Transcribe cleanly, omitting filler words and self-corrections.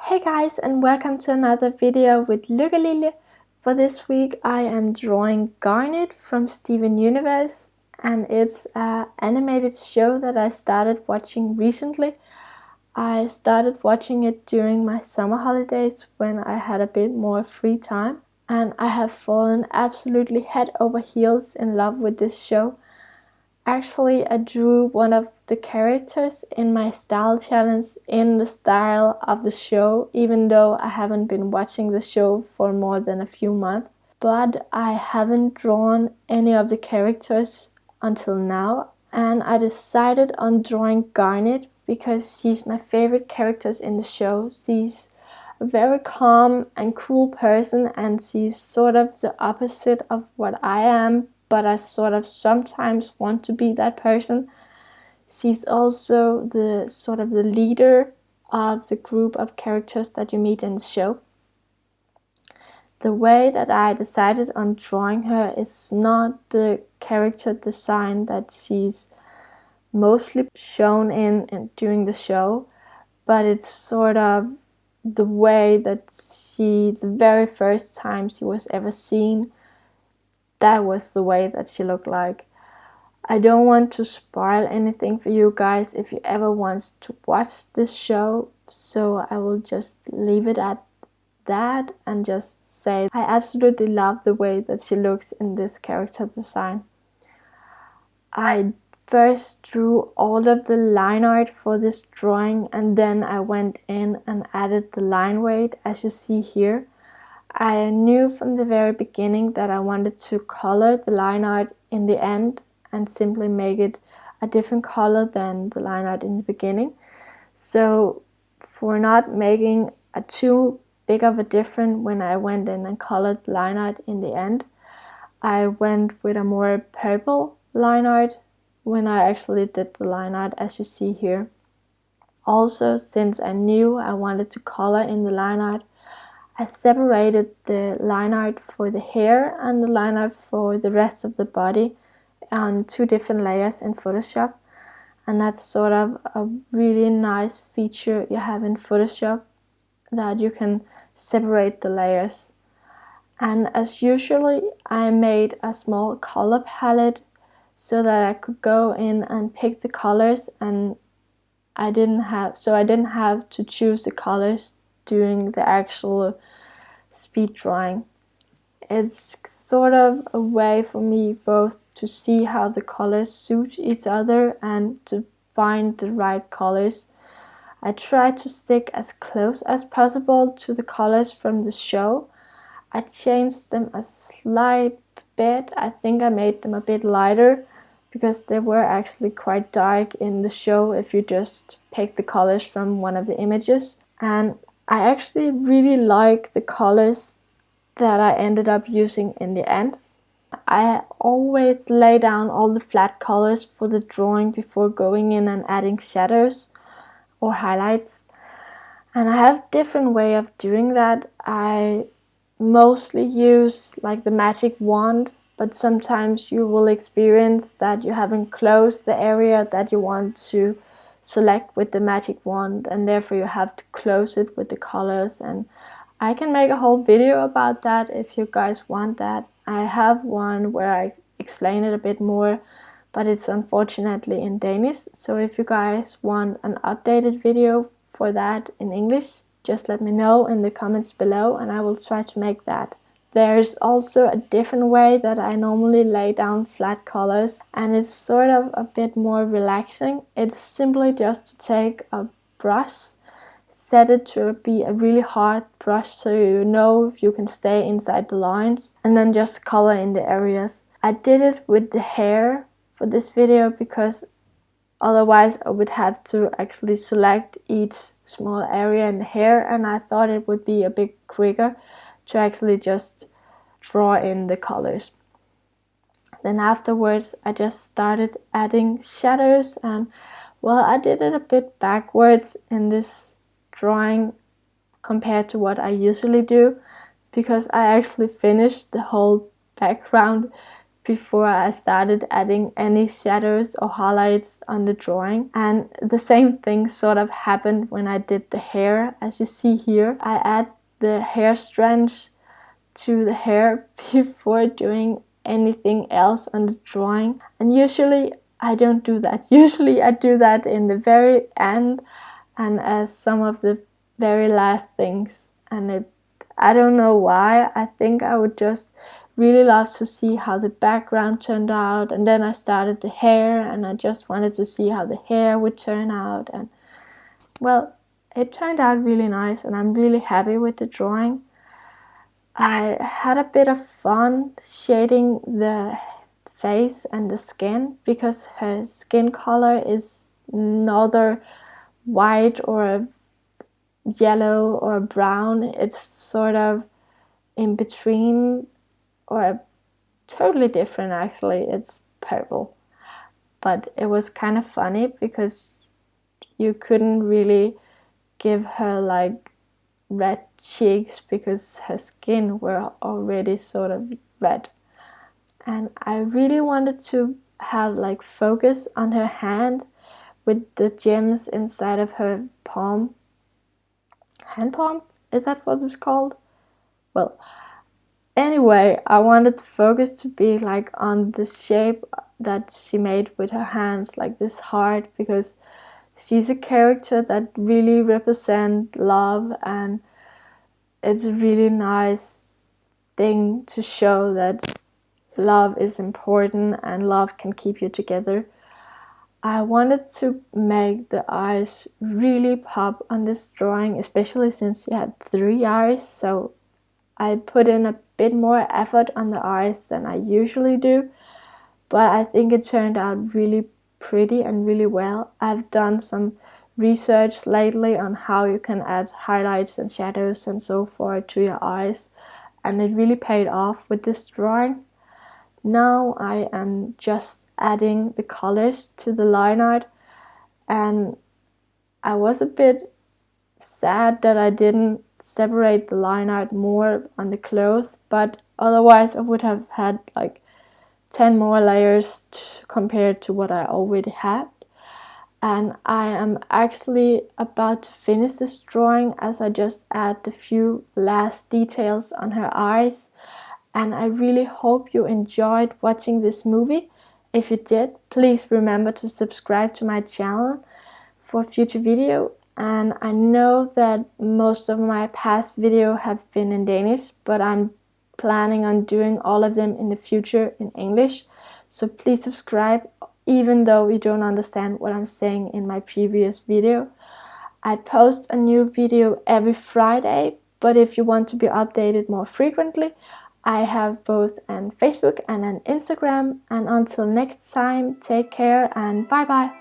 Hey guys, and welcome to another video with Lykkelilje. For this week I am drawing Garnet from Steven Universe, and it's an animated show that I started watching recently. I started watching it during my summer holidays when I had a bit more free time, and I have fallen absolutely head over heels in love with this show. Actually, I drew one of the characters in my style challenge in the style of the show, even though I haven't been watching the show for more than a few months. But I haven't drawn any of the characters until now, and I decided on drawing Garnet because she's my favorite characters in the show. She's a very calm and cool person, and she's sort of the opposite of what I am, but I sort of sometimes want to be that person. She's also the sort of the leader of the group of characters that you meet in the show. The way that I decided on drawing her is not the character design that she's mostly shown in during the show, but it's sort of the way that the very first time she was ever seen, that was the way that she looked like. I don't want to spoil anything for you guys if you ever want to watch this show, so I will just leave it at that and just say I absolutely love the way that she looks in this character design. I first drew all of the line art for this drawing, and then I went in and added the line weight, as you see here. I knew from the very beginning that I wanted to color the line art in the end and simply make it a different color than the line art in the beginning. So for not making a too big of a difference when I went in and colored the line art in the end, I went with a more purple line art when I actually did the line art, as you see here. Also, since I knew I wanted to color in the line art, I separated the line art for the hair and the line art for the rest of the body on two different layers in Photoshop. And that's sort of a really nice feature you have in Photoshop, that you can separate the layers. And as usually, I made a small color palette so that I could go in and pick the colors, and I didn't have to choose the colors during the actual speed drawing. It's sort of a way for me both to see how the colors suit each other and to find the right colors. I tried to stick as close as possible to the colors from the show. I changed them a slight bit. I think I made them a bit lighter because they were actually quite dark in the show if you just pick the colors from one of the images. And I actually really like the colors that I ended up using in the end. I always lay down all the flat colors for the drawing before going in and adding shadows or highlights. And I have different way of doing that. I mostly use like the magic wand, but sometimes you will experience that you haven't closed the area that you want to select with the magic wand, and therefore you have to close it with the colors. And I can make a whole video about that if you guys want that. I have one where I explain it a bit more, but it's unfortunately in Danish. So if you guys want an updated video for that in English, just let me know in the comments below and I will try to make that. There's also a different way that I normally lay down flat colors, and it's sort of a bit more relaxing. It's simply just to take a brush, set it to be a really hard brush so you know you can stay inside the lines, and then just color in the areas. I did it with the hair for this video because otherwise I would have to actually select each small area in the hair, and I thought it would be a bit quicker to actually just draw in the colors. Then afterwards I just started adding shadows, and well, I did it a bit backwards in this drawing compared to what I usually do, because I actually finished the whole background before I started adding any shadows or highlights on the drawing. And the same thing sort of happened when I did the hair. As you see here, I add the hair strands to the hair before doing anything else on the drawing. And usually I don't do that. Usually I do that in the very end and as some of the very last things. And I don't know why. I think I would just really love to see how the background turned out, and then I started the hair and I just wanted to see how the hair would turn out. And well, it turned out really nice and I'm really happy with the drawing. I had a bit of fun shading the face and the skin because her skin color is neither white or yellow or brown. It's sort of in between, or totally different actually. It's purple. But it was kind of funny because you couldn't really give her like red cheeks because her skin were already sort of red. And I really wanted to have like focus on her hand with the gems inside of her palm. Hand palm? Is that what it's called? Well, anyway, I wanted the focus to be like on the shape that she made with her hands, like this heart, because she's a character that really represents love, and it's a really nice thing to show that love is important and love can keep you together. I wanted to make the eyes really pop on this drawing, especially since she had 3 eyes, so I put in a bit more effort on the eyes than I usually do, but I think it turned out really pretty and really well. I've done some research lately on how you can add highlights and shadows and so forth to your eyes, and it really paid off with this drawing. Now I am just adding the colors to the line art, and I was a bit sad that I didn't separate the line art more on the clothes, but otherwise I would have had like 10 more layers compared to what I already had. And I am actually about to finish this drawing as I just add the few last details on her eyes. And I really hope you enjoyed watching this movie. If you did, please remember to subscribe to my channel for future video. And I know that most of my past videos have been in Danish, but I'm planning on doing all of them in the future in English. So please subscribe, even though you don't understand what I'm saying in my previous video. I post a new video every Friday, but if you want to be updated more frequently, I have both an Facebook and an Instagram. And until next time, take care and bye bye.